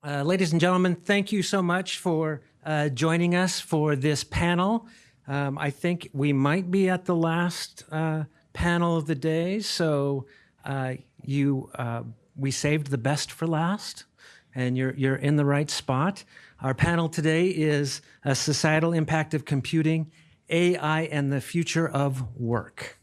Ladies and gentlemen, thank you so much for joining us for this panel. I think we might be at the last panel of the day, so we saved the best for last, and you're in the right spot. Our panel today is a societal impact of computing, AI, and the future of work.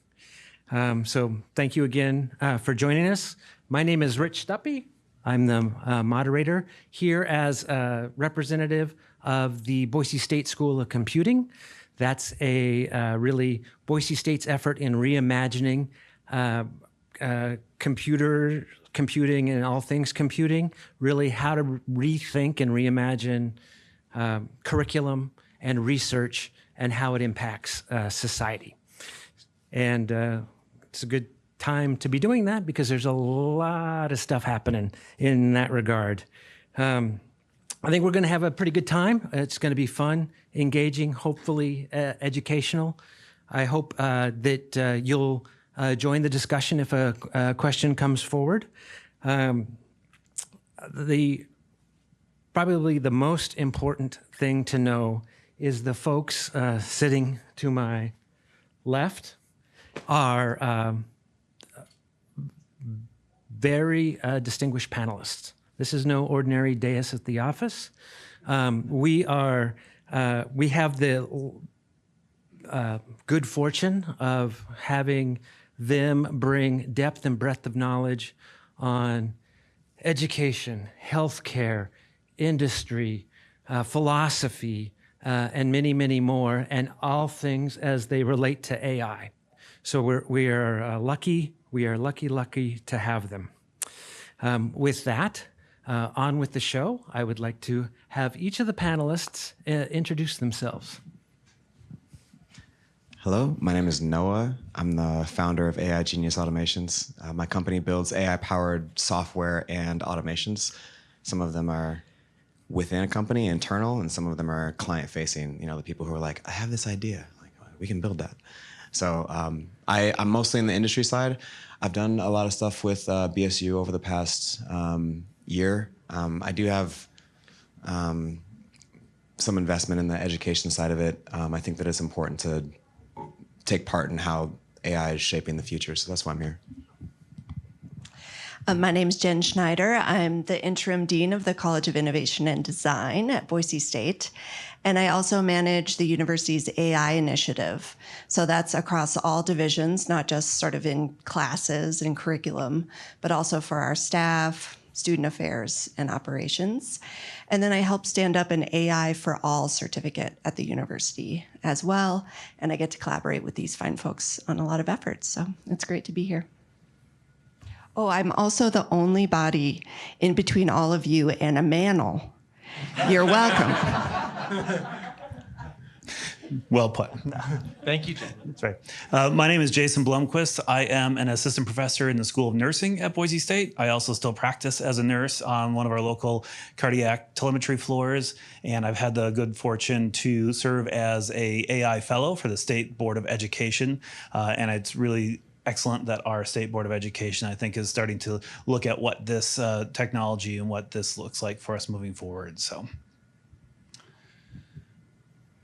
So thank you again for joining us. My name is Rich Stuppy. I'm the moderator here as a representative of the Boise State School of Computing. That's a really Boise State's effort in reimagining computing and all things computing, really how to rethink and reimagine curriculum and research and how it impacts society. And it's a good time to be doing that because there's a lot of stuff happening in that regard. I think we're going to have a pretty good time. It's going to be fun, engaging, hopefully educational. I hope that you'll join the discussion if a question comes forward. Probably the most important thing to know is the folks sitting to my left are very distinguished panelists. This is no ordinary dais at the office. We have the good fortune of having them bring depth and breadth of knowledge on education, healthcare, industry, philosophy, and many, many more, and all things as they relate to AI. So we are lucky. We are lucky to have them. With that, on with the show. I would like to have each of the panelists introduce themselves. Hello, my name is Noah. I'm the founder of AI Genius Automations. My company builds AI-powered software and automations. Some of them are within a company, internal, and some of them are client-facing. You know, the people who are like, I have this idea. Like, we can build that. So I'm mostly in the industry side. I've done a lot of stuff with BSU over the past year. I do have some investment in the education side of it. I think that it's important to take part in how AI is shaping the future, so that's why I'm here. My name is Jen Schneider. I'm the Interim Dean of the College of Innovation and Design at Boise State. And I also manage the university's AI initiative. So that's across all divisions, not just sort of in classes and curriculum, but also for our staff, student affairs, and operations. And then I help stand up an AI for All certificate at the university as well. And I get to collaborate with these fine folks on a lot of efforts. So it's great to be here. Oh, I'm also the only body in between all of you and a manel. You're welcome. Well put. Thank you, Jen. That's right. My name is Jason Blomquist. I am an assistant professor in the School of Nursing at Boise State. I also still practice as a nurse on one of our local cardiac telemetry floors, and I've had the good fortune to serve as an AI fellow for the State Board of Education, and it's really excellent that our State Board of Education, I think, is starting to look at what this technology and what this looks like for us moving forward. So,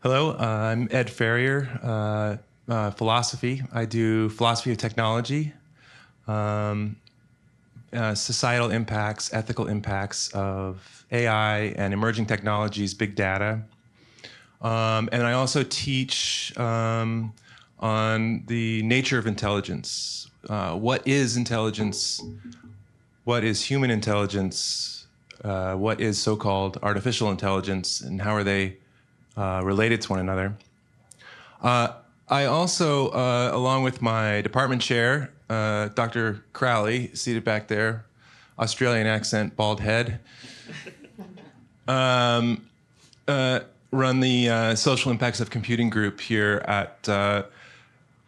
hello, I'm Ed Ferrier, philosophy. I do philosophy of technology, societal impacts, ethical impacts of AI and emerging technologies, big data. And I also teach on the nature of intelligence. What is intelligence? What is human intelligence? What is so-called artificial intelligence? And how are they related to one another? I also, along with my department chair, Dr. Crowley, seated back there, Australian accent, bald head, run the social impacts of computing group here at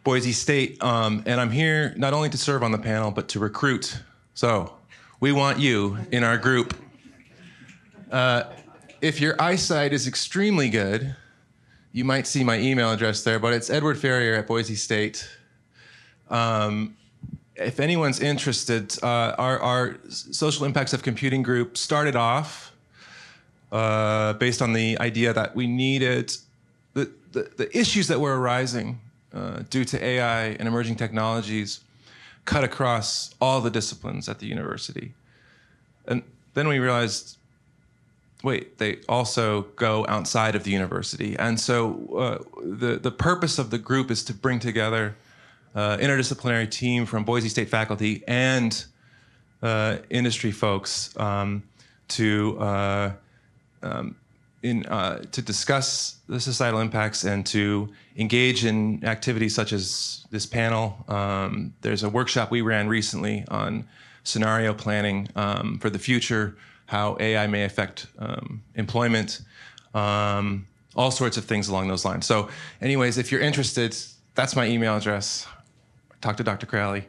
Boise State, and I'm here not only to serve on the panel, but to recruit. So we want you in our group. If your eyesight is extremely good, you might see my email address there, but it's Edward Ferrier at Boise State. If anyone's interested, our social impacts of computing group started off based on the idea that we needed the issues that were arising due to AI and emerging technologies cut across all the disciplines at the university. And then we realized, wait, they also go outside of the university. And so the purpose of the group is to bring together interdisciplinary team from Boise State faculty and industry folks to discuss the societal impacts and to engage in activities such as this panel. There's a workshop we ran recently on scenario planning for the future, how AI may affect employment, all sorts of things along those lines. So anyways, if you're interested, that's my email address. Talk to Dr. Crowley.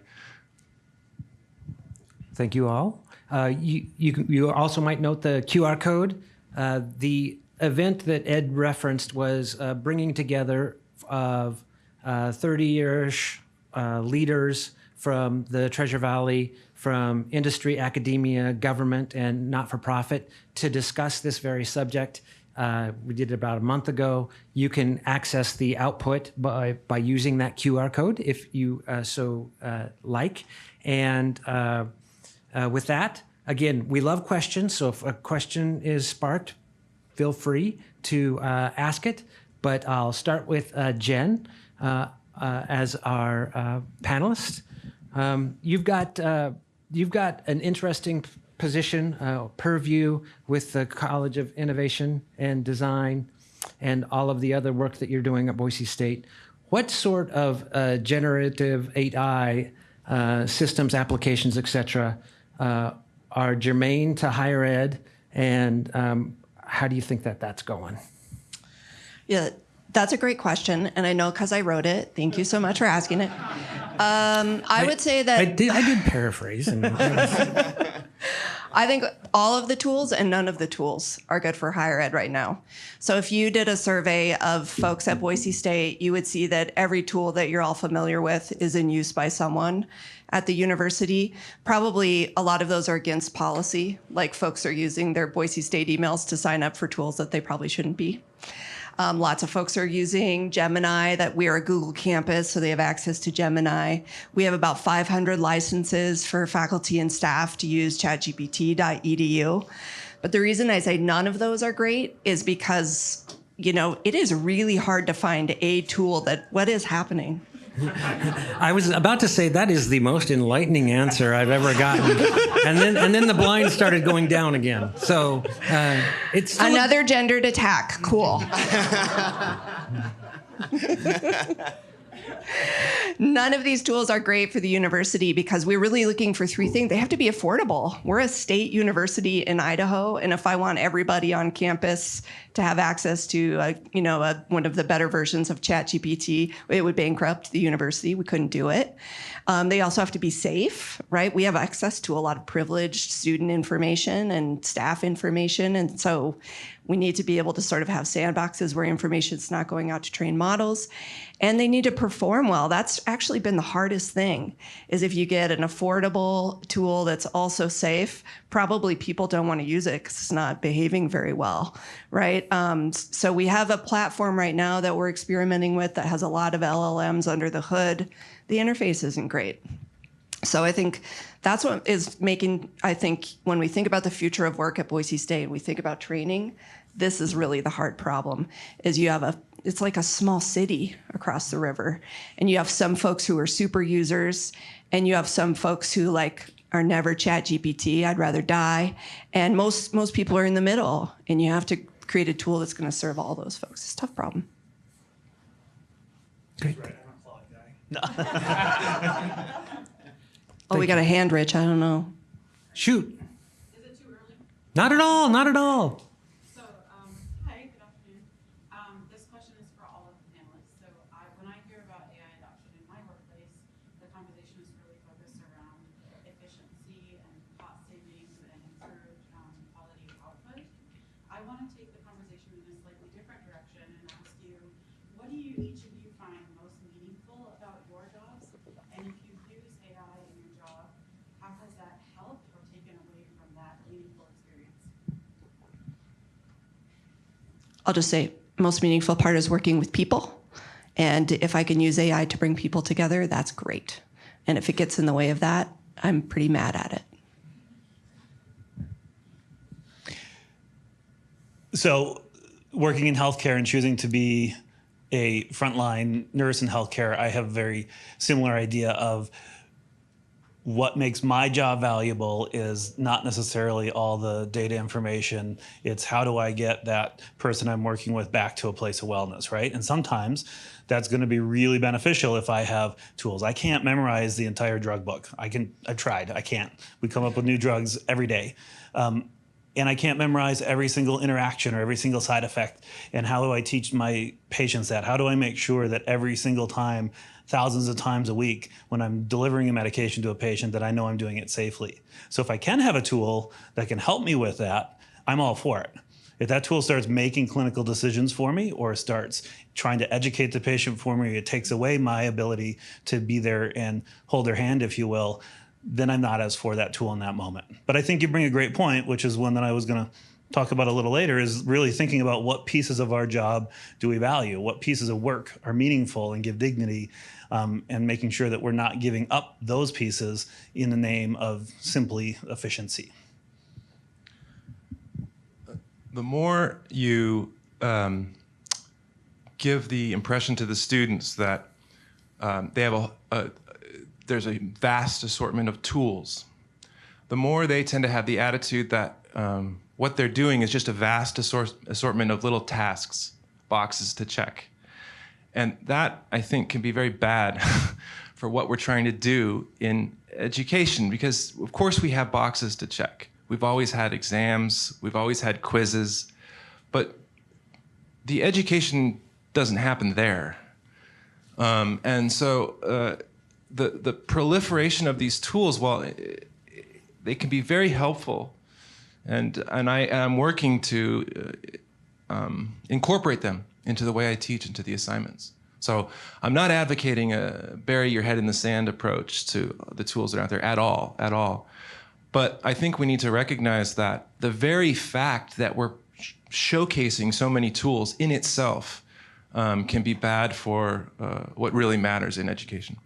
Thank you all. You also might note the QR code. The event that Ed referenced was bringing together of 30-ish leaders from the Treasure Valley, from industry, academia, government, and not-for-profit to discuss this very subject. We did it about a month ago. You can access the output by using that QR code if you like. And with that, again, we love questions. So if a question is sparked, feel free to ask it. But I'll start with Jen as our panelist. You've got an interesting position, purview with the College of Innovation and Design and all of the other work that you're doing at Boise State. What sort of generative AI systems, applications, et cetera, are germane to higher ed, and how do you think that that's going? Yeah, that's a great question, and I know because I wrote it. Thank you so much for asking it. I would say that I did paraphrase. And I think all of the tools and none of the tools are good for higher ed right now. So if you did a survey of folks at Boise State, you would see that every tool that you're all familiar with is in use by someone at the university. Probably a lot of those are against policy, like folks are using their Boise State emails to sign up for tools that they probably shouldn't be. Lots of folks are using Gemini, that we are a Google campus, so they have access to Gemini. We have about 500 licenses for faculty and staff to use chatgpt.edu. But the reason I say none of those are great is because, it is really hard to find a tool what is happening. I was about to say that is the most enlightening answer I've ever gotten, and then the blind started going down again. So it's another gendered attack. Cool. None of these tools are great for the university because we're really looking for three things. They have to be affordable. We're a state university in Idaho, and if I want everybody on campus to have access to, one of the better versions of ChatGPT, it would bankrupt the university. We couldn't do it. They also have to be safe, right? We have access to a lot of privileged student information and staff information, and so we need to be able to sort of have sandboxes where information is not going out to train models. And they need to perform well. That's actually been the hardest thing, is if you get an affordable tool that's also safe, probably people don't want to use it because it's not behaving very well, right? So we have a platform right now that we're experimenting with that has a lot of LLMs under the hood. The interface isn't great. So I think that's what is making, when we think about the future of work at Boise State, we think about training, this is really the hard problem, is it's like a small city across the river. And you have some folks who are super users, and you have some folks who are never ChatGPT, I'd rather die. And most people are in the middle, and you have to create a tool that's going to serve all those folks. It's a tough problem. Great. Oh, we got a hand, Rich. I don't know. Shoot. Is it too early? Not at all. Not at all. So, hi, good afternoon. This question is for all of the panelists. So, when I hear about AI adoption in my workplace, the conversation is really focused around efficiency and cost savings and improved quality of output. I want to take the conversation in a slightly different direction and ask you, what do each of you find most meaningful about your jobs? And if you use AI in your job, how has that helped or taken away from that meaningful experience? I'll just say most meaningful part is working with people. And if I can use AI to bring people together, that's great. And if it gets in the way of that, I'm pretty mad at it. So working in healthcare and choosing to be a frontline nurse in healthcare, I have a very similar idea of what makes my job valuable is not necessarily all the data information. It's how do I get that person I'm working with back to a place of wellness, right? And sometimes that's going to be really beneficial if I have tools. I can't memorize the entire drug book. I've tried. I can't. We come up with new drugs every day. And I can't memorize every single interaction or every single side effect. And how do I teach my patients that? How do I make sure that every single time, thousands of times a week, when I'm delivering a medication to a patient, that I know I'm doing it safely? So if I can have a tool that can help me with that, I'm all for it. If that tool starts making clinical decisions for me or starts trying to educate the patient for me, it takes away my ability to be there and hold their hand, if you will, then I'm not as for that tool in that moment. But I think you bring a great point, which is one that I was going to talk about a little later, is really thinking about what pieces of our job do we value, what pieces of work are meaningful and give dignity, and making sure that we're not giving up those pieces in the name of simply efficiency. The more you give the impression to the students that they have there's a vast assortment of tools, the more they tend to have the attitude that what they're doing is just a vast assortment of little tasks, boxes to check. And that, I think, can be very bad for what we're trying to do in education, because of course we have boxes to check. We've always had exams, we've always had quizzes, but the education doesn't happen there. And so the proliferation of these tools, while they can be very helpful, and I am working to incorporate them into the way I teach, into the assignments. So I'm not advocating a bury your head in the sand approach to the tools that are out there at all. But I think we need to recognize that the very fact that we're showcasing so many tools in itself can be bad for what really matters in education.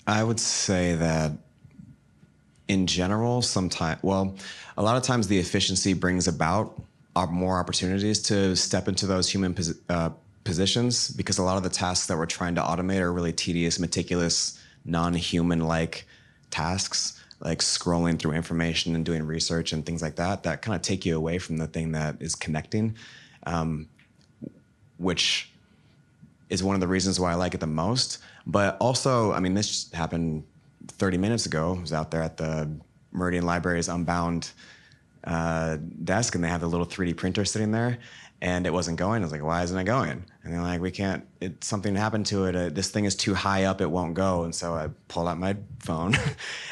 I would say that in general, a lot of times the efficiency brings about more opportunities to step into those human positions, because a lot of the tasks that we're trying to automate are really tedious, meticulous, non-human-like tasks, like scrolling through information and doing research and things like that kind of take you away from the thing that is connecting, which is one of the reasons why I like it the most. But also, I mean, this just happened 30 minutes ago. I was out there at the Meridian Library's Unbound desk, and they have the little 3D printer sitting there, and it wasn't going. I was like, why isn't it going? And they're like, we can't, something happened to it. This thing is too high up, it won't go. And so I pulled out my phone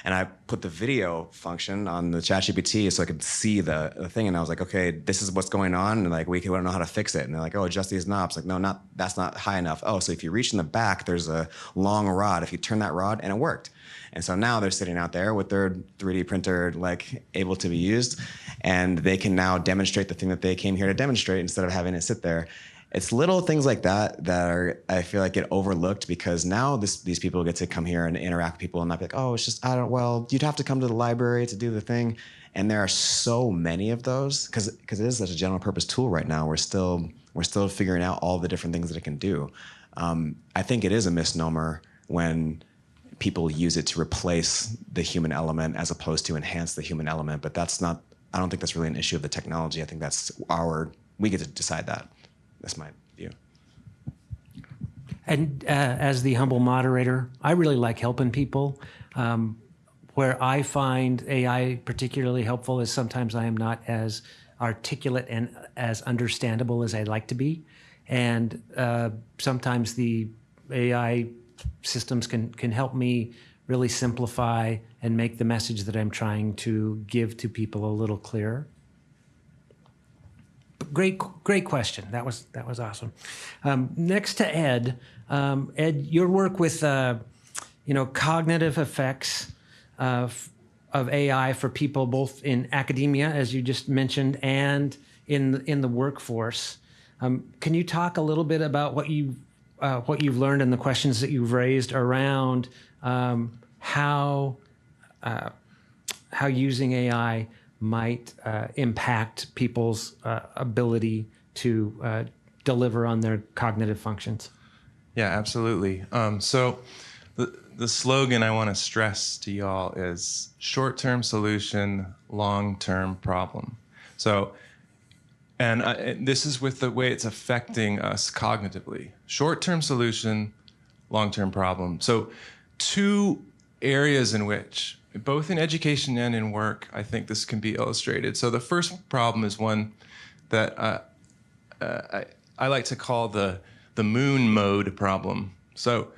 and I put the video function on the ChatGPT so I could see the thing. And I was like, okay, this is what's going on. And like, we don't know how to fix it. And they're like, oh, adjust these knobs. Like, no, that's not high enough. Oh, so if you reach in the back, there's a long rod. If you turn that rod, and it worked. And so now they're sitting out there with their 3D printer, like, able to be used, and they can now demonstrate the thing that they came here to demonstrate instead of having it sit there. It's little things like that I feel like get overlooked, because now these people get to come here and interact with people and not be like, oh, it's just, you'd have to come to the library to do the thing. And there are so many of those, because it is such a general purpose tool right now. We're still figuring out all the different things that it can do. I think it is a misnomer when people use it to replace the human element as opposed to enhance the human element. But I don't think that's really an issue of the technology. I think we get to decide that. That's my view. And as the humble moderator, I really like helping people. Where I find AI particularly helpful is sometimes I am not as articulate and as understandable as I'd like to be. And sometimes the AI systems can help me really simplify and make the message that I'm trying to give to people a little clearer. Great question. That was awesome. Next to Ed. Ed, your work with cognitive effects of AI for people both in academia, as you just mentioned, and in the workforce. Can you talk a little bit about what you've learned and the questions that you've raised around how using AI might impact people's ability to deliver on their cognitive functions? Yeah, absolutely. So the slogan I want to stress to y'all is short-term solution, long-term problem. So, and this is with the way it's affecting us cognitively. Short-term solution, long-term problem. So two areas in which, both in education and in work, I think this can be illustrated. So the first problem is one that I like to call the moon mode problem. So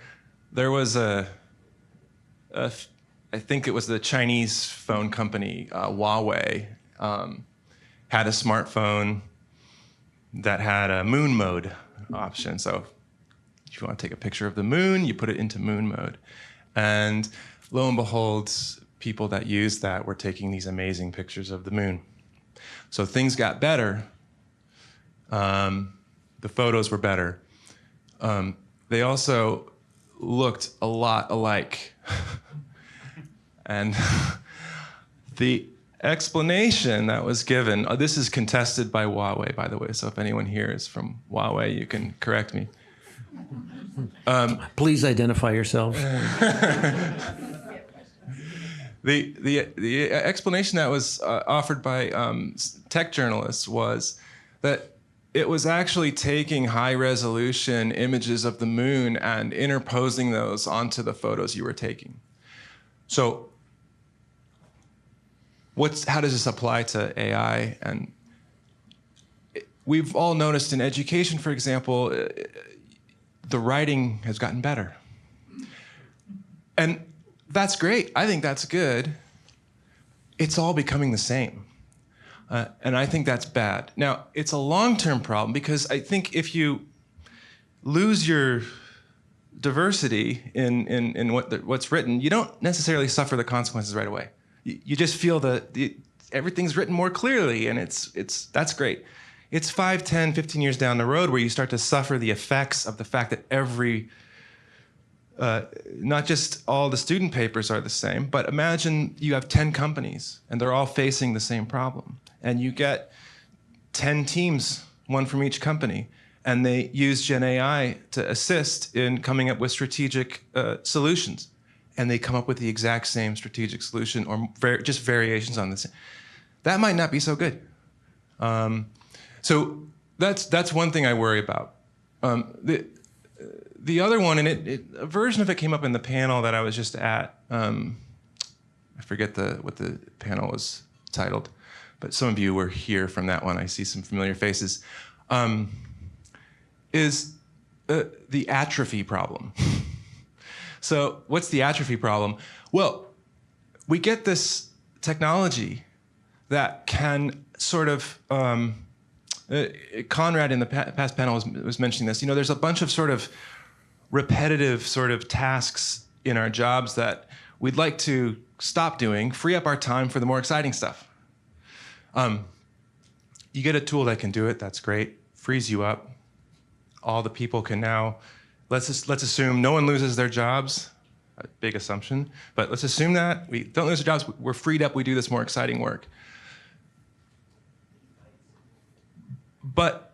there was I think it was the Chinese phone company, Huawei, had a smartphone that had a moon mode option. So if you want to take a picture of the moon, you put it into moon mode. And lo and behold, people that used that were taking these amazing pictures of the moon. So things got better. The photos were better. They also looked a lot alike. And the explanation that was given, this is contested by Huawei, by the way, so if anyone here is from Huawei, you can correct me. Please identify yourselves. The explanation that was offered by tech journalists was that it was actually taking high-resolution images of the moon and interposing those onto the photos you were taking. So how does this apply to AI? And we've all noticed in education, for example, the writing has gotten better. And that's great. I think that's good. It's all becoming the same. And I think that's bad. Now, it's a long-term problem because I think if you lose your diversity in what's written, you don't necessarily suffer the consequences right away. You just feel everything's written more clearly, and that's great. It's 5, 10, 15 years down the road where you start to suffer the effects of the fact that not just all the student papers are the same, but imagine you have 10 companies and they're all facing the same problem. And you get 10 teams, one from each company, and they use Gen AI to assist in coming up with strategic solutions. And they come up with the exact same strategic solution or just variations on the same. That might not be so good. So that's one thing I worry about. The other one, and a version of it came up in the panel that I was just at. I forget what the panel was titled, but some of you were here from that one. I see some familiar faces. Is the atrophy problem. So what's the atrophy problem? Well, we get this technology that can sort of, Conrad in the past panel was mentioning this, there's a bunch of sort of repetitive sort of tasks in our jobs that we'd like to stop doing, free up our time for the more exciting stuff. You get a tool that can do it, that's great, frees you up. All the people can now, let's assume no one loses their jobs, a big assumption, but let's assume that we don't lose our jobs, we're freed up, we do this more exciting work. But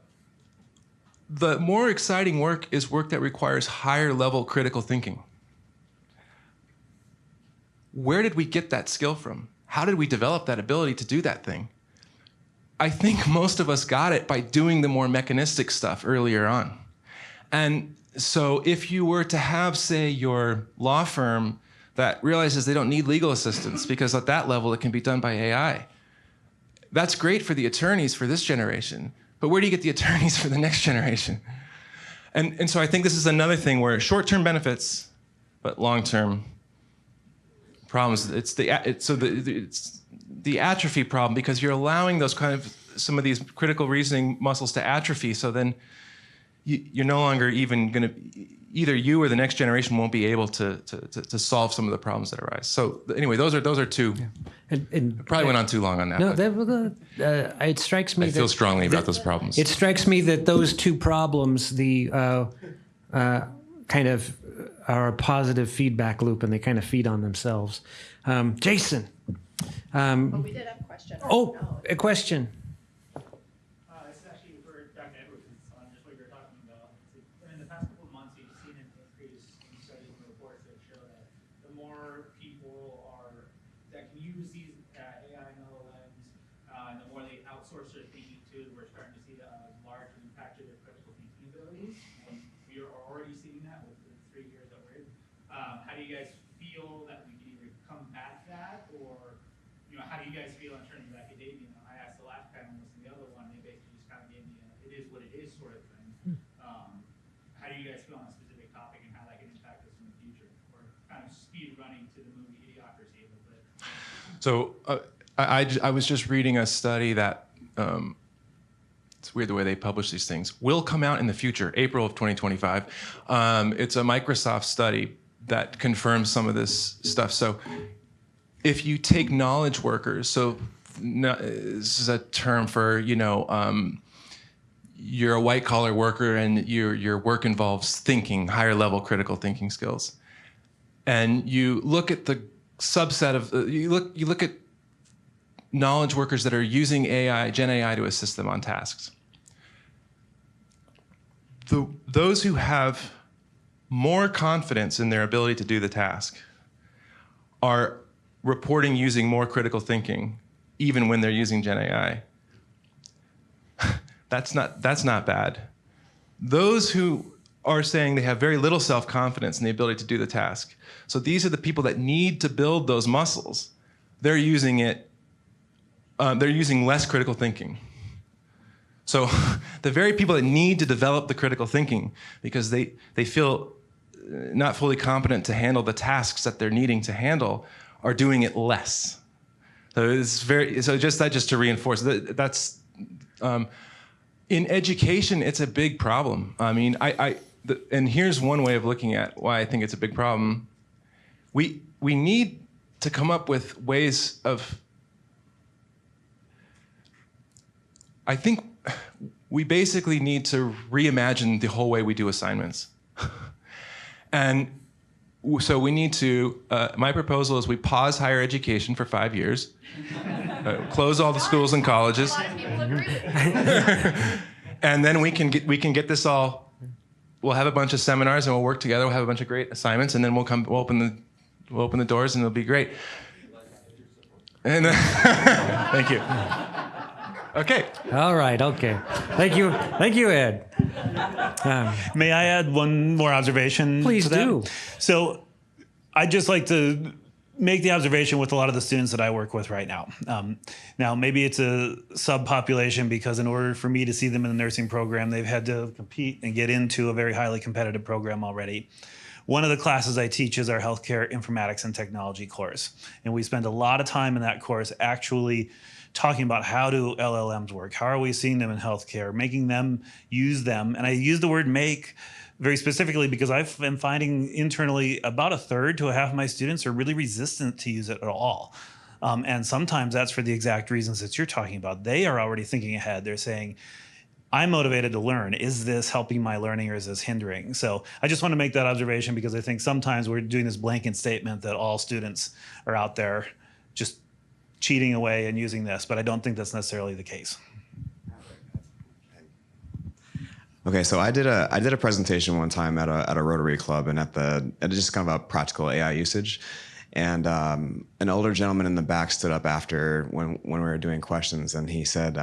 the more exciting work is work that requires higher level critical thinking. Where did we get that skill from? How did we develop that ability to do that thing? I think most of us got it by doing the more mechanistic stuff earlier on. And so if you were to have, say, your law firm that realizes they don't need legal assistance because at that level it can be done by AI, that's great for the attorneys for this generation. But where do you get the attorneys for the next generation? And so I think this is another thing where short-term benefits, but long-term problems. It's the atrophy problem because you're allowing those some of these critical reasoning muscles to atrophy. So then you're no longer even going to, either you or the next generation won't be able to solve some of the problems that arise. So anyway, those are two. Yeah. And Probably went on too long on that. No, but it strikes me I feel strongly about those problems. It strikes me that those two problems, the kind of are a positive feedback loop, and they kind of feed on themselves. Jason. We did have a question. Oh, a question. This is actually for Dr. Edwards, on just what you were talking about. In the past couple of months, you've seen an increase in studies and reports that show that the more people that can use these AI and LLMs, and the more they outsource their thinking to, we're starting to see a large impact to their critical thinking abilities. And we are already seeing that with the 3 years that we're in. How do you guys feel that we can either combat that, or how do you guys feel in terms of academia? I asked the last panelist and the other one, they basically just kind of gave me it is what it is sort of thing. How do you guys feel on a specific topic and how that can impact us in the future? Or kind of speed running to the movie Idiocracy a little bit. So I was just reading a study that, it's weird the way they publish these things, will come out in the future, April of 2025. It's a Microsoft study that confirms some of this stuff. So if you take knowledge workers, so this is a term for, you're a white collar worker and your work involves thinking, higher level critical thinking skills. And you look at the subset of, you look at knowledge workers that are using AI, Gen AI to assist them on tasks. Those who have more confidence in their ability to do the task are reporting using more critical thinking, even when they're using Gen AI. That's not bad. Those who are saying they have very little self-confidence in the ability to do the task. So these are the people that need to build those muscles. They're using less critical thinking. So the very people that need to develop the critical thinking because they feel not fully competent to handle the tasks that they're needing to handle are doing it less. So just to reinforce that's in education, it's a big problem. I mean, and here's one way of looking at why I think it's a big problem. We need to come up with ways of, I think we basically need to reimagine the whole way we do assignments. And so we need to, my proposal is we pause higher education for 5 years, close all the schools and colleges, and then we can get this all, we'll have a bunch of seminars and we'll work together, we'll have a bunch of great assignments, and then we'll open the doors and it'll be great. And thank you. Okay. All right. Okay. Thank you, Ed. May I add one more observation? Please to that? do. So I'd just like to make the observation with a lot of the students that I work with right now. Now, maybe it's a subpopulation because in order for me to see them in the nursing program, they've had to compete and get into a very highly competitive program already. One of the classes I teach is our healthcare informatics and technology course. And we spend a lot of time in that course actually talking about how do LLMs work? How are we seeing them in healthcare, making them use them? And I use the word make very specifically because I've been finding internally about a third to a half of my students are really resistant to use it at all. And sometimes that's for the exact reasons that you're talking about. They are already thinking ahead. They're saying, I'm motivated to learn. Is this helping my learning or is this hindering? So I just want to make that observation because I think sometimes we're doing this blanket statement that all students are out there just cheating away and using this, but I don't think that's necessarily the case. Okay, so I did a presentation one time at a Rotary Club and at just kind of a practical AI usage, and an older gentleman in the back stood up after when we were doing questions, and he said,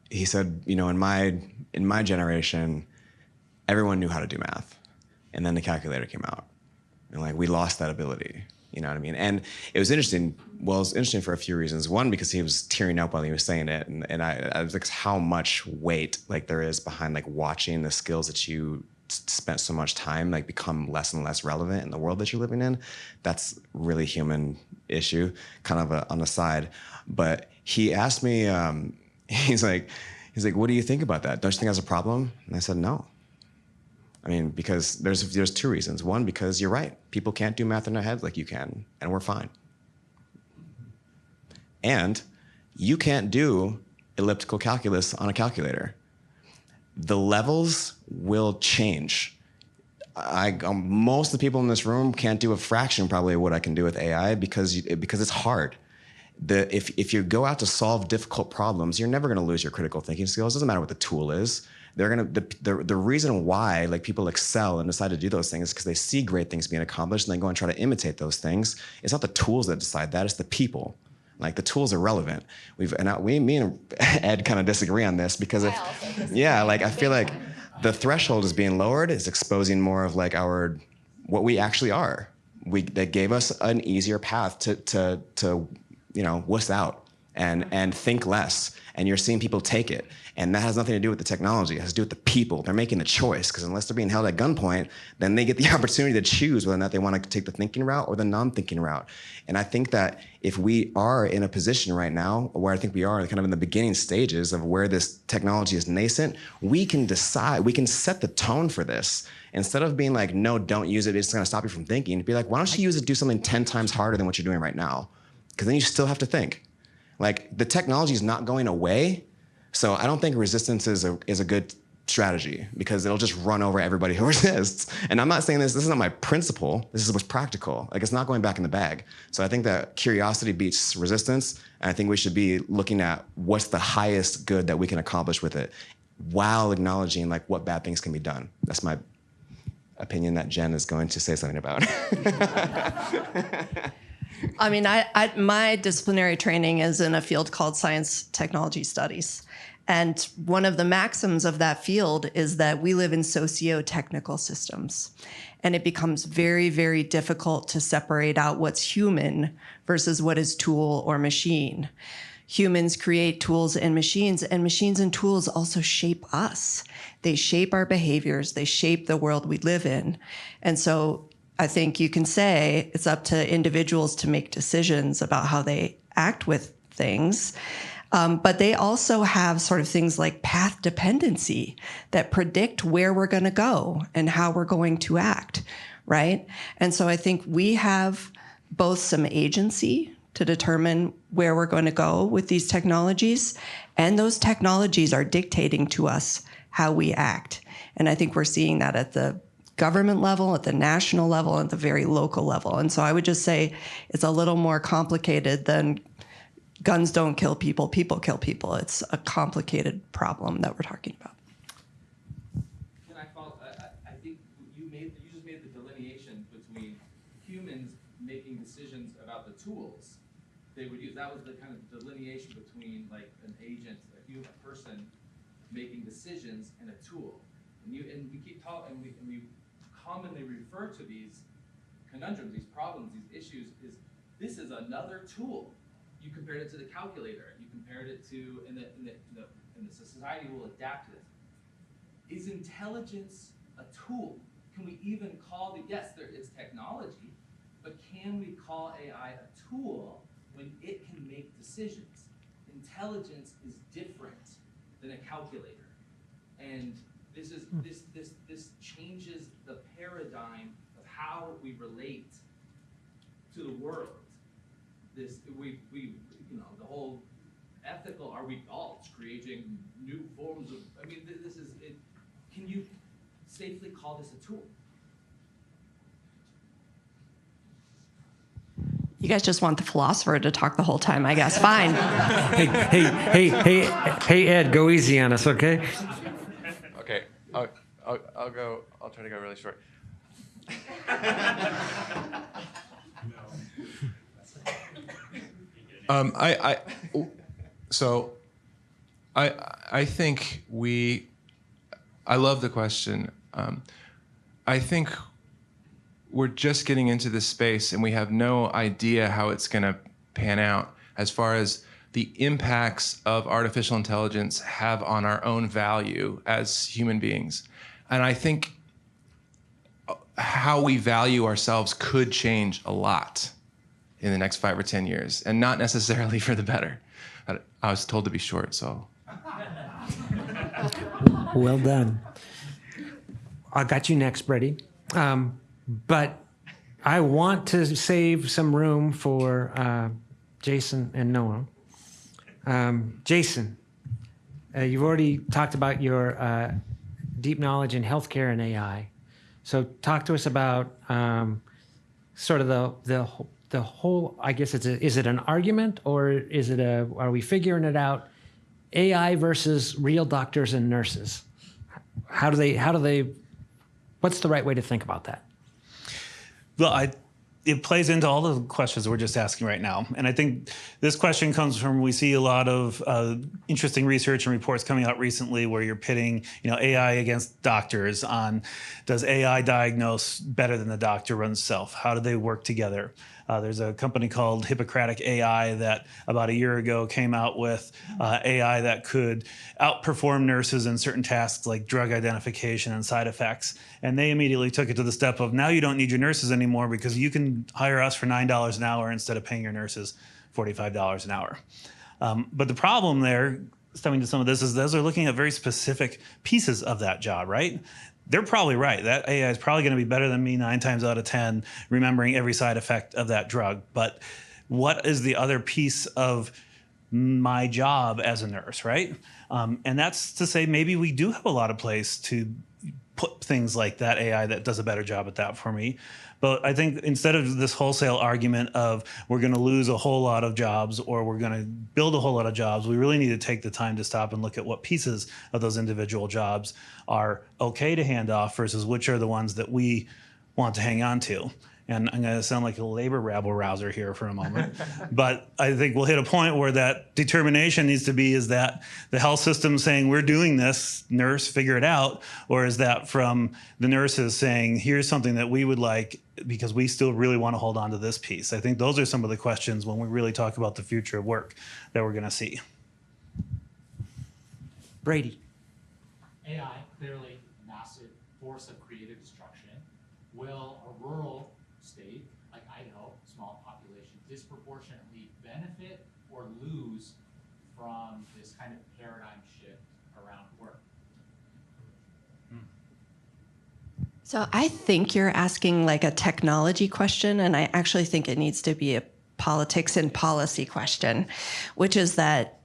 in my generation, everyone knew how to do math, and then the calculator came out, and we lost that ability. You know what I mean? And it was interesting. Well, it was interesting for a few reasons. One, because he was tearing up while he was saying it, and I was like, how much weight there is behind watching the skills that you spent so much time become less and less relevant in the world that you're living in. That's really human issue, kind of on the side. But he asked me, he's like, He's like, what do you think about that? Don't you think that's a problem? And I said, no. I mean, because there's two reasons. One, because you're right. People can't do math in their heads like you can, and we're fine. And you can't do elliptical calculus on a calculator. The levels will change. Most of the people in this room can't do a fraction probably of what I can do with AI because it's hard. If you go out to solve difficult problems, you're never going to lose your critical thinking skills. It doesn't matter what the tool is. The reason why people excel and decide to do those things is because they see great things being accomplished and they go and try to imitate those things. It's not the tools that decide that; it's the people. Like the tools are relevant. Me and Ed kind of disagree on this because I feel like the threshold is being lowered. It's exposing more of like what we actually are. That gave us an easier path to wuss out and think less. And you're seeing people take it. And that has nothing to do with the technology. It has to do with the people. They're making the choice, because unless they're being held at gunpoint, then they get the opportunity to choose whether or not they want to take the thinking route or the non-thinking route. And I think that if we are in a position right now, where I think we are kind of in the beginning stages of where this technology is nascent, we can decide, we can set the tone for this. Instead of being like, no, don't use it, it's going to stop you from thinking, be like, why don't you use it to do something 10 times harder than what you're doing right now? Because then you still have to think. Like, the technology is not going away, so I don't think resistance is a good strategy, because it'll just run over everybody who resists. And I'm not saying this is not my principle, this is what's practical. Like, it's not going back in the bag. So I think that curiosity beats resistance, and I think we should be looking at what's the highest good that we can accomplish with it, while acknowledging like what bad things can be done. That's my opinion that Jen is going to say something about. I mean, my disciplinary training is in a field called science technology studies. And one of the maxims of that field is that we live in socio-technical systems. And it becomes very, very difficult to separate out what's human versus what is tool or machine. Humans create tools and machines and tools also shape us. They shape our behaviors, they shape the world we live in. And so I think you can say it's up to individuals to make decisions about how they act with things. But they also have sort of things like path dependency that predict where we're going to go and how we're going to act, right? And so I think we have both some agency to determine where we're going to go with these technologies, and those technologies are dictating to us how we act. And I think we're seeing that at the government level, at the national level, at the very local level. And so I would just say it's a little more complicated than guns don't kill people, people kill people. It's a complicated problem that we're talking about. Can I follow? I think you just made the delineation between humans making decisions about the tools they would use. That was the kind of delineation between like an agent, a human person making decisions, and a tool. And we keep talking, and we commonly refer to these conundrums, these problems, these issues, this is another tool. You compared it to the calculator. You compared it to, and the society will adapt to this. Is intelligence a tool? Can we even call yes, it's technology, but can we call AI a tool when it can make decisions? Intelligence is different than a calculator, and this changes the paradigm of how we relate to the world. The whole ethical, are we all creating new forms of, this is it. Can you safely call this a tool? You guys just want the philosopher to talk the whole time, I guess. Fine. Hey, Ed, go easy on us, okay? Okay, I'll try to go really short. I think I love the question. I think we're just getting into this space and we have no idea how it's going to pan out as far as the impacts of artificial intelligence have on our own value as human beings. And I think how we value ourselves could change a lot in the next 5 or 10 years, and not necessarily for the better. I was told to be short, so. Well done. I got you next, Brady. But I want to save some room for Jason and Noah. Jason, you've already talked about your deep knowledge in healthcare and AI. So talk to us about sort of the whole, I guess is it an argument, or are we figuring it out? AI versus real doctors and nurses. How do they, what's the right way to think about that? Well, it plays into all the questions we're just asking right now. And I think this question comes from, we see a lot of interesting research and reports coming out recently where you're pitting, AI against doctors on, does AI diagnose better than the doctor runs self? How do they work together? There's a company called Hippocratic AI that about a year ago came out with AI that could outperform nurses in certain tasks like drug identification and side effects. And they immediately took it to the step of, now you don't need your nurses anymore because you can hire us for $9 an hour instead of paying your nurses $45 an hour. But the problem there, stemming to some of this, is those are looking at very specific pieces of that job, right? They're probably right. That AI is probably going to be better than me 9 times out of 10, remembering every side effect of that drug. But what is the other piece of my job as a nurse, right? And that's to say maybe we do have a lot of place to put things like that AI that does a better job at that for me. But I think instead of this wholesale argument of we're going to lose a whole lot of jobs or we're going to build a whole lot of jobs, we really need to take the time to stop and look at what pieces of those individual jobs are okay to hand off versus which are the ones that we want to hang on to. And I'm going to sound like a labor rabble-rouser here for a moment. But I think we'll hit a point where that determination needs to be, is that the health system saying, we're doing this, nurse, figure it out? Or is that from the nurses saying, here's something that we would like because we still really want to hold on to this piece? I think those are some of the questions when we really talk about the future of work that we're going to see. Brady. AI, clearly a massive force of creative destruction. Will a rural state like Idaho, small population, disproportionately benefit or lose from this kind of paradigm shift around work? So I think you're asking like a technology question, and I actually think it needs to be a politics and policy question, which is that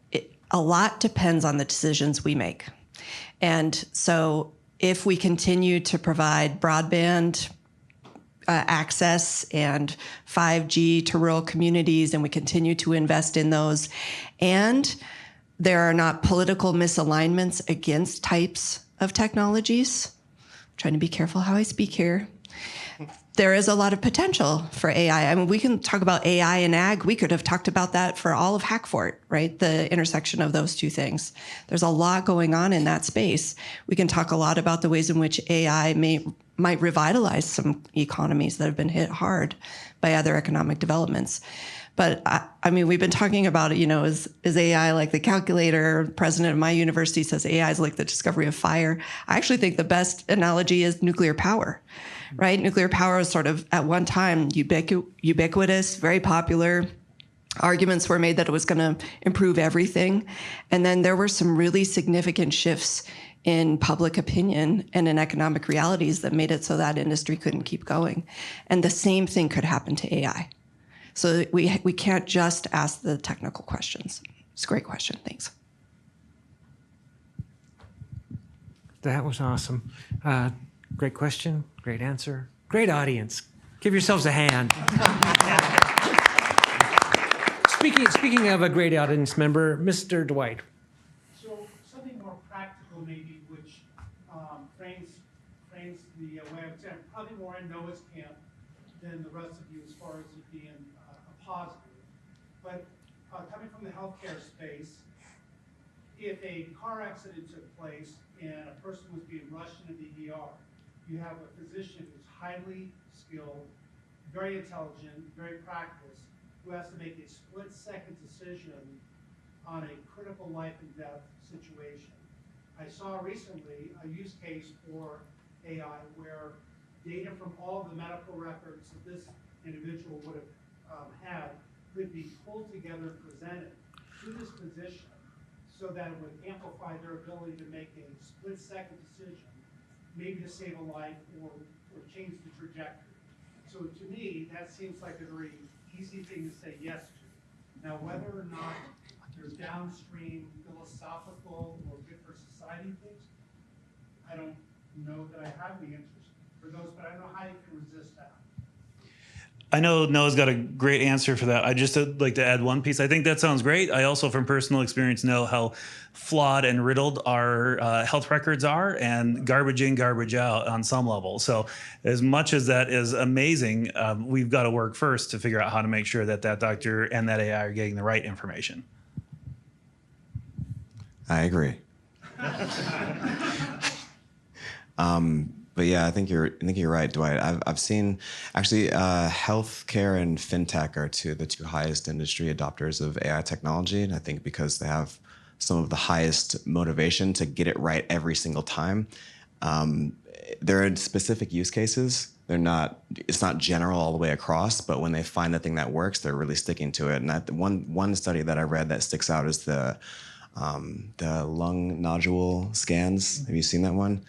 a lot depends on the decisions we make. And so if we continue to provide broadband access and 5G to rural communities, and we continue to invest in those, and there are not political misalignments against types of technologies, I'm trying to be careful how I speak here, there is a lot of potential for AI. I mean, we can talk about AI and ag. We could have talked about that for all of Hackfort, right? The intersection of those two things. There's a lot going on in that space. We can talk a lot about the ways in which AI might revitalize some economies that have been hit hard by other economic developments. But I mean, we've been talking about it, is AI like the calculator? The president of my university says AI is like the discovery of fire. I actually think the best analogy is nuclear power, right? Nuclear power was sort of at one time ubiquitous, very popular. Arguments were made that it was going to improve everything. And then there were some really significant shifts in public opinion and in economic realities that made it so that industry couldn't keep going. And the same thing could happen to AI. So we can't just ask the technical questions. It's a great question. Thanks. That was awesome. Great question, great answer, great audience. Give yourselves a hand. Speaking of a great audience member, Mr. Dwight. So something more practical maybe, which frames the way I would say I'm probably more in Noah's camp than the rest of you as far as it being a positive. But coming from the healthcare space, if a car accident took place and a person was being rushed into the ER, you have a physician who's highly skilled, very intelligent, very practiced, who has to make a split-second decision on a critical life and death situation. I saw recently a use case for AI where data from all the medical records that this individual would have had could be pulled together and presented to this physician so that it would amplify their ability to make a split-second decision, maybe to save a life or change the trajectory. So to me, that seems like a very easy thing to say yes to. Now, whether or not there's downstream philosophical or good for society things, I don't know that I have the answers for those, but I don't know how you can resist that. I know Noah's got a great answer for that. I just like to add one piece. I think that sounds great. I also, from personal experience, know how flawed and riddled our health records are, and garbage in, garbage out on some level. So as much as that is amazing, we've got to work first to figure out how to make sure that that doctor and that AI are getting the right information. I agree. But yeah, I think you're right, Dwight. I've seen actually healthcare and fintech are the two highest industry adopters of AI technology, and I think because they have some of the highest motivation to get it right every single time. There are specific use cases. It's not general all the way across, but when they find the thing that works, they're really sticking to it. And one study that I read that sticks out is the lung nodule scans. Have you seen that one?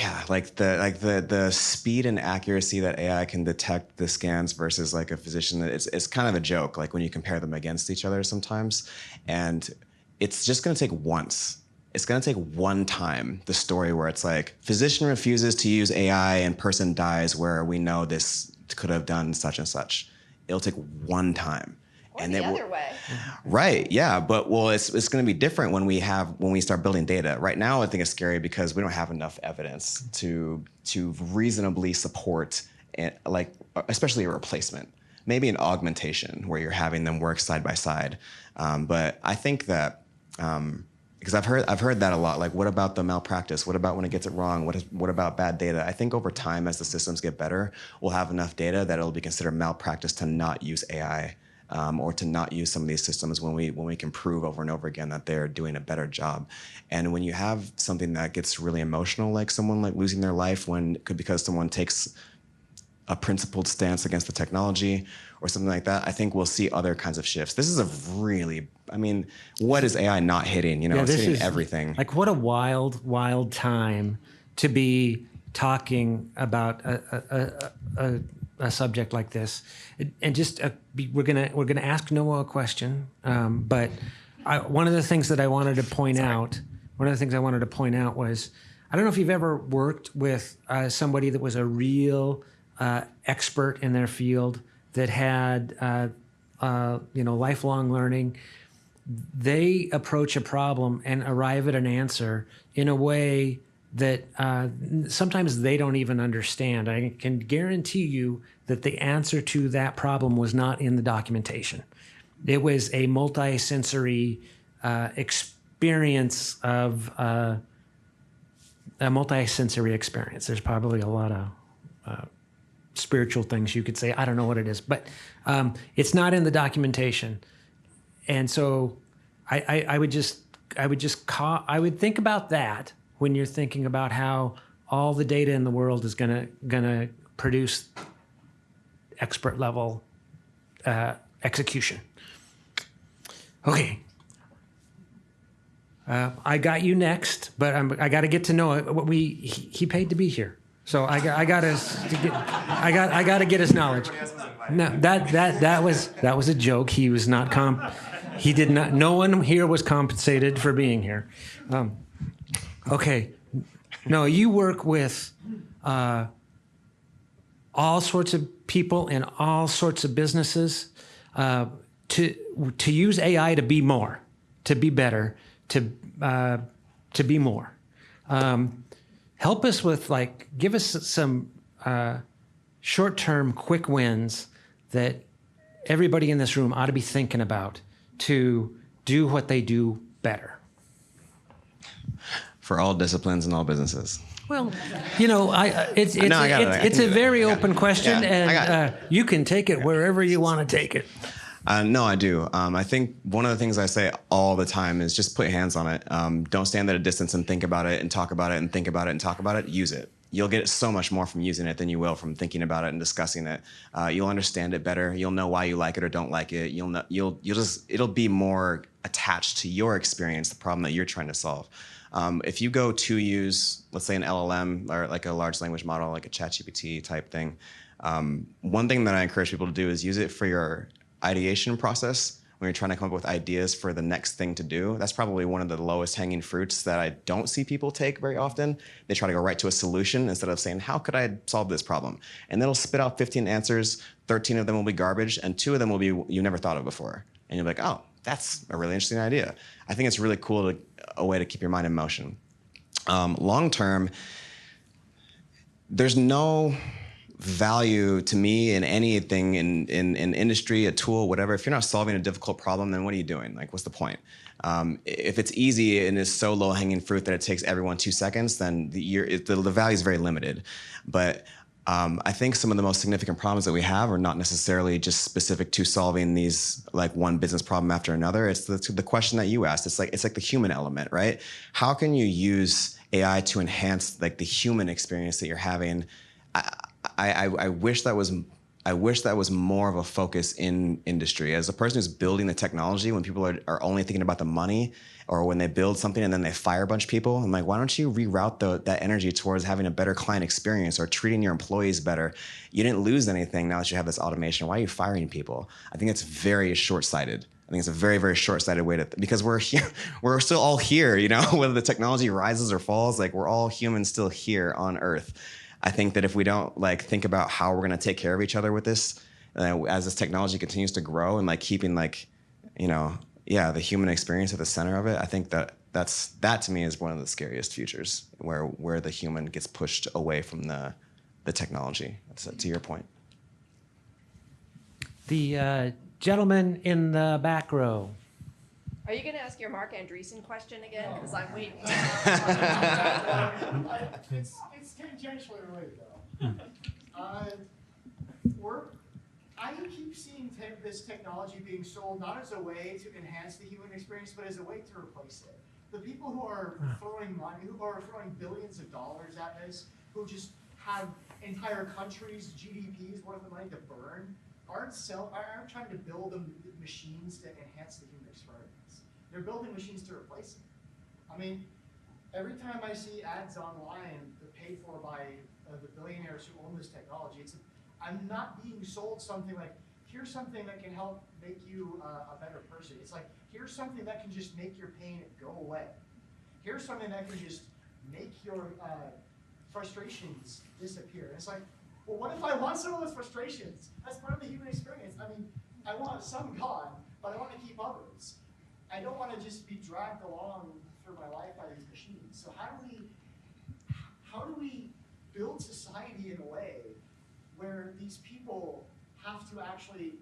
Yeah, like the speed and accuracy that AI can detect the scans versus like a physician, it's kind of a joke, like when you compare them against each other sometimes. And it's just gonna take once. It's gonna take one time, the story where it's like, physician refuses to use AI and person dies where we know this could have done such and such. It'll take one time. Or and the other way. Right, yeah, but well, it's going to be different when we start building data. Right now, I think it's scary because we don't have enough evidence to reasonably support, like especially a replacement, maybe an augmentation where you're having them work side by side. But I think that because I've heard that a lot. Like, what about the malpractice? What about when it gets it wrong? What about bad data? I think over time, as the systems get better, we'll have enough data that it'll be considered malpractice to not use AI. Or to not use some of these systems when we can prove over and over again that they're doing a better job. And when you have something that gets really emotional, like someone like losing their life because someone takes a principled stance against the technology or something like that, I think we'll see other kinds of shifts. This is what is AI not hitting? It's hitting everything. Like, what a wild, wild time to be talking about a subject like this, and just we're gonna ask Noah a question. But one of the things I wanted to point out was, I don't know if you've ever worked with somebody that was a real expert in their field that had lifelong learning. They approach a problem and arrive at an answer in a way that sometimes they don't even understand. I can guarantee you that the answer to that problem was not in the documentation. It was a multi-sensory experience of a multi-sensory experience. There's probably a lot of spiritual things you could say. I don't know what it is, but it's not in the documentation. And so I would think about that when you're thinking about how all the data in the world is gonna produce expert level execution. Okay. I got you next, but I got to get to Noah. He paid to be here, so I got to get his knowledge. No, that was a joke. He was not he did not. No one here was compensated for being here. Okay. No, you work with all sorts of people in all sorts of businesses to use AI to be more, to be better, to be more. Help us with, give us some short-term quick wins that everybody in this room ought to be thinking about to do what they do better. For all disciplines and all businesses. Well, it's a very open question, and you can take it wherever you want to take it. No, I do. I think one of the things I say all the time is just put your hands on it. Don't stand at a distance and think about it and talk about it and think about it and talk about it. Use it. you'll get so much more from using it than you will from thinking about it and discussing it. You'll understand it better. You'll know why you like it or don't like it. It'll be more attached to your experience, the problem that you're trying to solve. If you go to use, let's say, an LLM or like a large language model, like a ChatGPT type thing, one thing that I encourage people to do is use it for your ideation process when you're trying to come up with ideas for the next thing to do. That's probably one of the lowest hanging fruits that I don't see people take very often. They try to go right to a solution instead of saying, how could I solve this problem? And it'll spit out 15 answers, 13 of them will be garbage, and 2 of them will be you never thought of before. And you're like, oh, that's a really interesting idea. I think it's really cool, a way to keep your mind in motion. Long term, there's no value to me in anything in industry, a tool, whatever. If you're not solving a difficult problem, then what are you doing? Like, what's the point? If it's easy and is so low hanging fruit that it takes everyone 2 seconds, then the value is very limited. But I think some of the most significant problems that we have are not necessarily just specific to solving these, like, one business problem after another. It's the question that you asked. It's like the human element, right? How can you use AI to enhance, like, the human experience that you're having? I wish that was more of a focus in industry. As a person who's building the technology, when people are only thinking about the money, or when they build something and then they fire a bunch of people, I'm like, why don't you reroute that energy towards having a better client experience or treating your employees better? You didn't lose anything now that you have this automation. Why are you firing people? I think it's very short-sighted. I think it's a very, very short-sighted way because we're here, we're still all here, you know, whether the technology rises or falls, like, we're all humans still here on Earth. I think that if we don't, like, think about how we're going to take care of each other with this, as this technology continues to grow, and, like, keeping, like, you know, the human experience at the center of it, I think that to me is one of the scariest futures, where the human gets pushed away from the technology. That's to your point. The gentleman in the back row. Are you going to ask your Mark Andreessen question again? Because I'm waiting. It's tangentially related, though. I keep seeing this technology being sold not as a way to enhance the human experience, but as a way to replace it. The people who are throwing money, who are throwing billions of dollars at this, who just have entire countries' GDPs worth of money to burn, aren't trying to build machines to enhance the human experience. They're building machines to replace it. I mean, every time I see ads online that are paid for by the billionaires who own this technology, I'm not being sold something like, here's something that can help make you a better person. It's like, here's something that can just make your pain go away. Here's something that can just make your frustrations disappear. And it's like, well, what if I want some of those frustrations? That's part of the human experience. I mean, I want some gone, but I want to keep others. I don't want to just be dragged along through my life by these machines. So how do we build society in a way where these people have to actually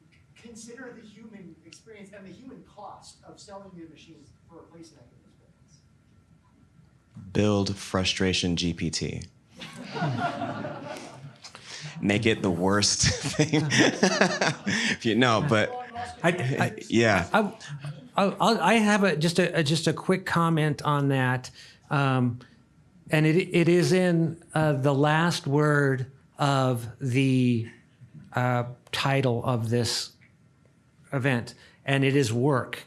consider the human experience and the human cost of selling the machines for replacing that human experience? Build frustration GPT. Make it the worst thing. I have just a quick comment on that, and it is in the last word of the title of this event, and it is work.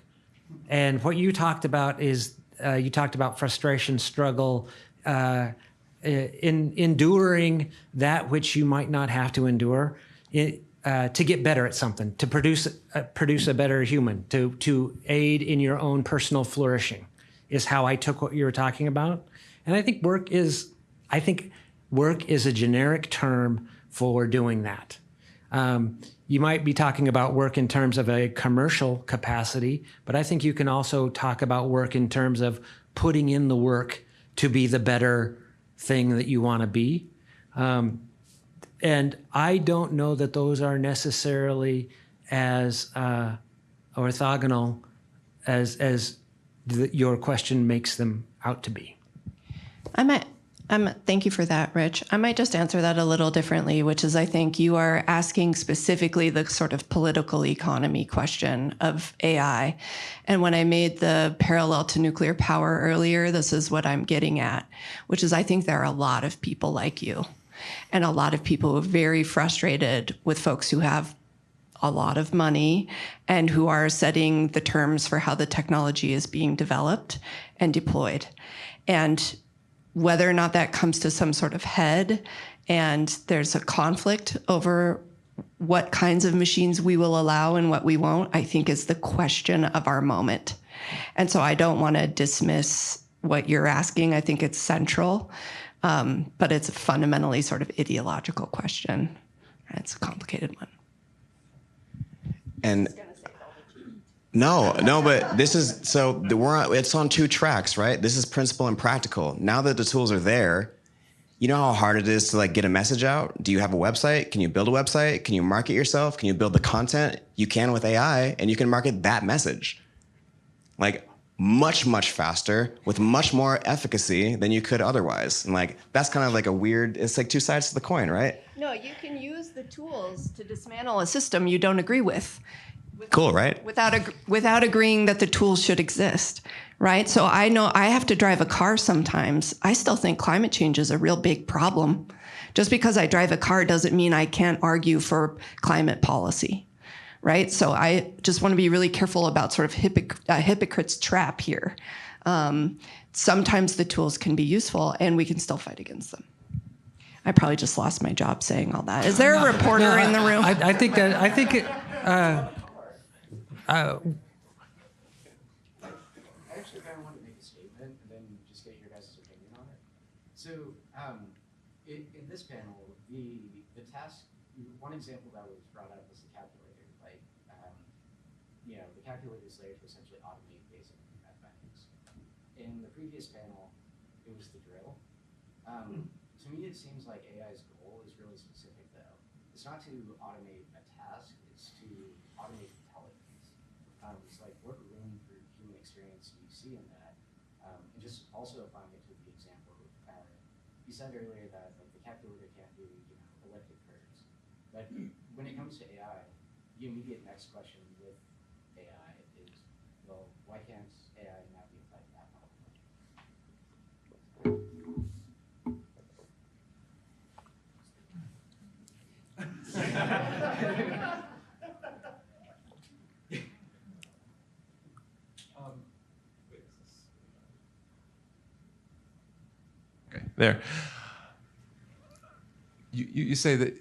And what you talked about is you talked about frustration, struggle, in enduring that which you might not have to endure, to get better at something, to produce a better human, to aid in your own personal flourishing, is how I took what you were talking about. And I think work is a generic term for doing that. You might be talking about work in terms of a commercial capacity, but I think you can also talk about work in terms of putting in the work to be the better thing that you want to be. And I don't know that those are necessarily as orthogonal as your question makes them out to be. I Thank you for that, Rich. I might just answer that a little differently, which is I think you are asking specifically the sort of political economy question of AI. And when I made the parallel to nuclear power earlier, this is what I'm getting at, which is I think there are a lot of people like you and a lot of people who are very frustrated with folks who have a lot of money and who are setting the terms for how the technology is being developed and deployed. And whether or not that comes to some sort of head and there's a conflict over what kinds of machines we will allow and what we won't, I think is the question of our moment. And so I don't want to dismiss what you're asking. I think it's central, but it's a fundamentally sort of ideological question. It's a complicated one. And no, but this is, so it's on two tracks, right? This is principle and practical. Now that the tools are there, you know how hard it is to like get a message out? Do you have a website? Can you build a website? Can you market yourself? Can you build the content? You can with AI, and you can market that message. Like much, much faster with much more efficacy than you could otherwise. And like, that's kind of like a weird, it's like two sides to the coin, right? No, you can use the tools to dismantle a system you don't agree with. Cool, right? Without agreeing that the tools should exist, right? So I know I have to drive a car sometimes. I still think climate change is a real big problem. Just because I drive a car doesn't mean I can't argue for climate policy, right? So I just want to be really careful about sort of hypocrite's trap here. Sometimes the tools can be useful and we can still fight against them. I probably just lost my job saying all that. Is there a reporter in the room? I think it. I actually kind of want to make a statement and then just get your guys' opinion on it. So in this panel, the task, one example that was brought up was the calculator. Like, the calculator is there to essentially automate basic mathematics. In the previous panel, it was the drill. To me, it seems like AI's goal is really specific, though. It's not to automate a task, it's to automate intelligence. It's like, what room for human experience do you see in that? And just also applying it to the example, you said earlier that like the calculator can't do elliptic curves. But when it comes to AI, the immediate next question with AI is, well, why can't AI not be applied to that model? Okay, there. You say that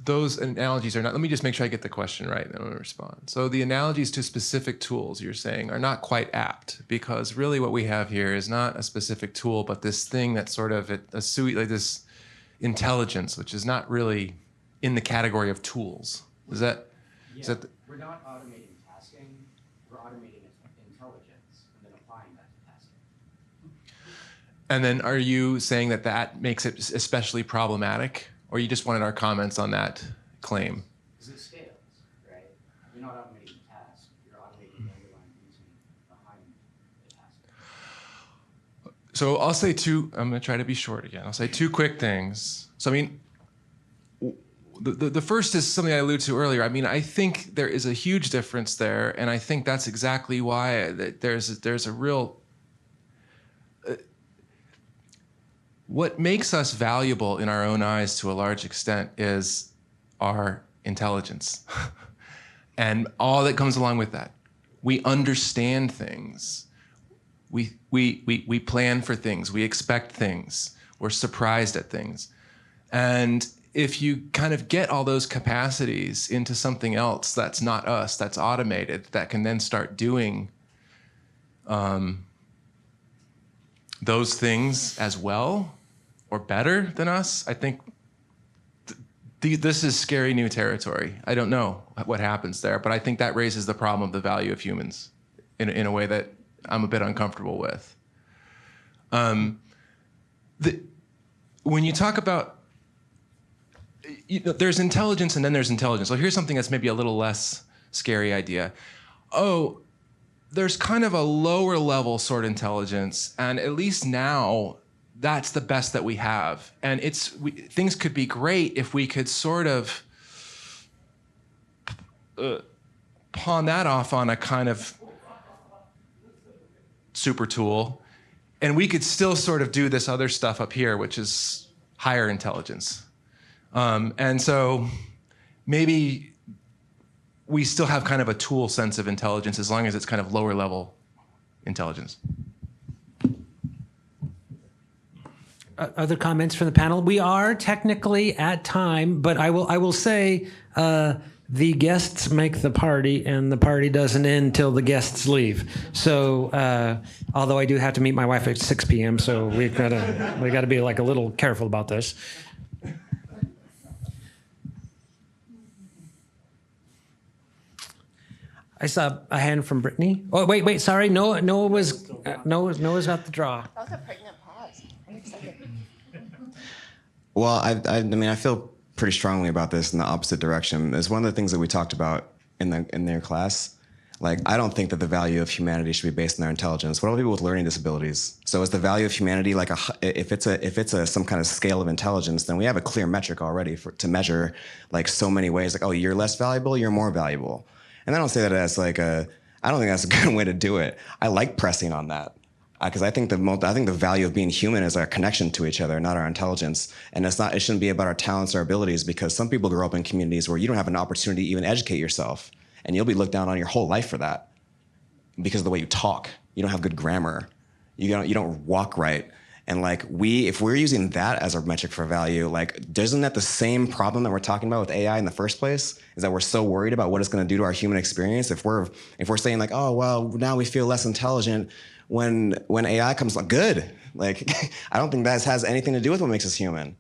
those analogies are not, let me just make sure I get the question right, and then I'm going to respond. So the analogies to specific tools, you're saying, are not quite apt, because really what we have here is not a specific tool, but this thing that's sort of like this intelligence, which is not really in the category of tools. Is that? We're not automating tasking, we're automating intelligence and then applying that to tasking. And then are you saying that that makes it especially problematic? Or you just wanted our comments on that claim? Because it scales, right? You're not automating the task, you're automating the underlying reasoning behind the task. So I'll say I'm going to try to be short again. I'll say two quick things. So, I mean, the first is something I alluded to earlier. I mean, I think there is a huge difference there, and I think that's exactly why there's a real... What makes us valuable in our own eyes to a large extent is our intelligence and all that comes along with that. We understand things. We plan for things. We expect things. We're surprised at things. And if you kind of get all those capacities into something else that's not us, that's automated, that can then start doing those things as well or better than us, I think this is scary new territory. I don't know what happens there, but I think that raises the problem of the value of humans in a way that I'm a bit uncomfortable with. When you talk about, there's intelligence and then there's intelligence. So here's something that's maybe a little less scary idea. Oh, there's kind of a lower level sort of intelligence, and at least now that's the best that we have. And things could be great if we could sort of pawn that off on a kind of super tool, and we could still sort of do this other stuff up here, which is higher intelligence. And so maybe we still have kind of a tool sense of intelligence as long as it's kind of lower level intelligence. Other comments from the panel? We are technically at time, but I will say the guests make the party, and the party doesn't end till the guests leave. So, although I do have to meet my wife at 6 p.m., so we gotta be like a little careful about this. I saw a hand from Brittany. Oh, wait, sorry. Noah was got the draw. That was a pregnant pause. I'm excited. Well, I mean, I feel pretty strongly about this in the opposite direction. It's one of the things that we talked about in their class. Like, I don't think that the value of humanity should be based on their intelligence. What about people with learning disabilities? So is the value of humanity like if it's some kind of scale of intelligence, then we have a clear metric already to measure like so many ways. Like, oh, you're less valuable, you're more valuable. And I don't say that as like I don't think that's a good way to do it. I like pressing on that. Because I think the value of being human is our connection to each other, not our intelligence. And it shouldn't be about our talents or abilities, because some people grow up in communities where you don't have an opportunity to even educate yourself. And you'll be looked down on your whole life for that because of the way you talk. You don't have good grammar. You don't walk right. And like if we're using that as our metric for value, like, isn't that the same problem that we're talking about with AI in the first place? Is that we're so worried about what it's going to do to our human experience? If we're saying like, oh well, now we feel less intelligent when AI comes, like, good. Like, I don't think that has anything to do with what makes us human.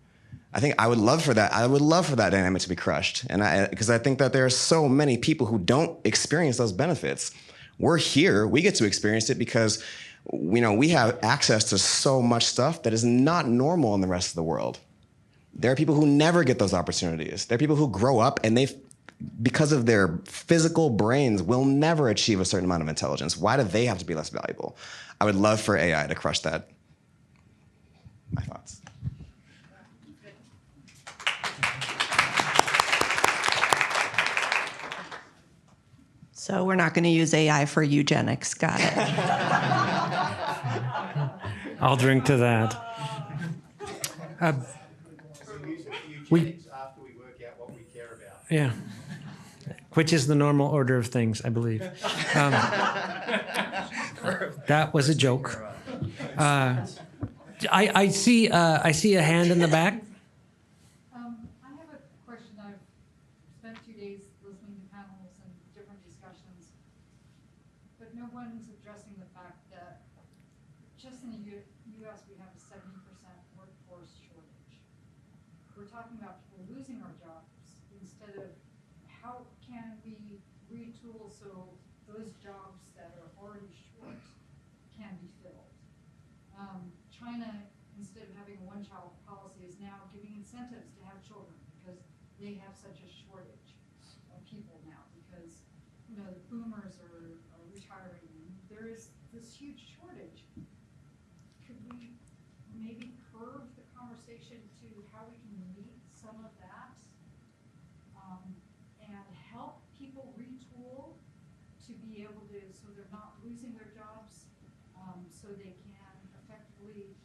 I would love for that dynamic to be crushed, and because I think that there are so many people who don't experience those benefits. We're here, we get to experience it because we have access to so much stuff that is not normal in the rest of the world. There are people who never get those opportunities. There are people who grow up and because of their physical brains, will never achieve a certain amount of intelligence. Why do they have to be less valuable? I would love for AI to crush that. My thoughts. So we're not going to use AI for eugenics. Got it. I'll drink to that. Eugenics after we work out what we care about. Yeah. Which is the normal order of things, I believe. That was a joke. I see a hand in the back. I have a question. I've spent 2 days listening to panels and different discussions, but no one's addressing the fact that just in the U.S. we have a 70% workforce shortage. We're talking about people losing our jobs instead of how can we retool so those jobs that are already short can be filled. China, instead of having a one-child policy, is now giving incentives to have children because they have such a shortage of people now because the boomers are retiring. There is this huge shortage. Could we maybe curve the conversation to how we can meet some of that and help people retool to be able to, so they're not losing their jobs, so they can effectively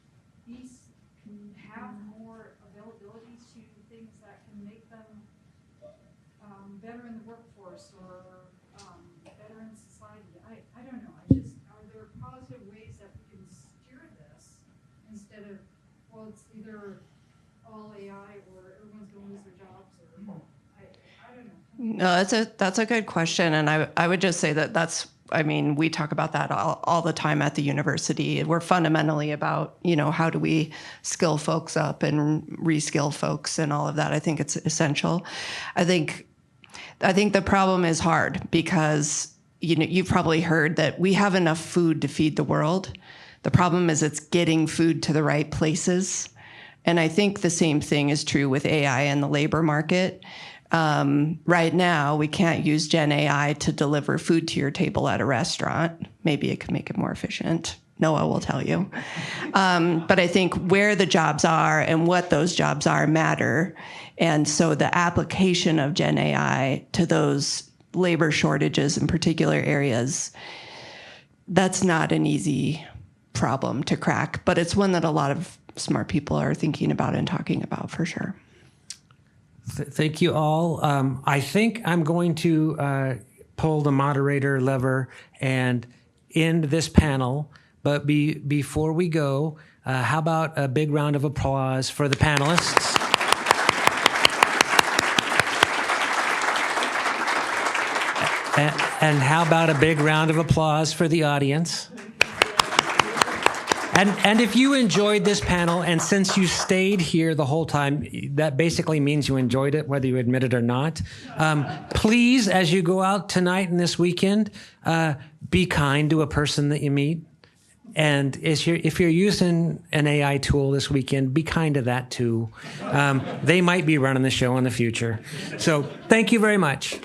have more availability to things that can make them better in the workforce or better in society. I don't know. Are there positive ways that we can steer this instead of, well, it's either all AI or everyone's going to lose their jobs or I don't know. No, that's a good question, and I would just say we talk about that all the time at the university. We're fundamentally about, how do we skill folks up and reskill folks and all of that. I think it's essential. I think the problem is hard because, you've probably heard that we have enough food to feed the world. The problem is it's getting food to the right places. And I think the same thing is true with AI and the labor market. Right now, we can't use Gen AI to deliver food to your table at a restaurant. Maybe it could make it more efficient, Noah will tell you. But I think where the jobs are and what those jobs are matter. And so the application of Gen AI to those labor shortages in particular areas, that's not an easy problem to crack, but it's one that a lot of smart people are thinking about and talking about for sure. Thank you all. I think I'm going to pull the moderator lever and end this panel. But before we go, how about a big round of applause for the panelists? And how about a big round of applause for the audience? And if you enjoyed this panel, and since you stayed here the whole time, that basically means you enjoyed it, whether you admit it or not. Please, as you go out tonight and this weekend, be kind to a person that you meet. And if you're using an AI tool this weekend, be kind to that too. They might be running the show in the future. So thank you very much.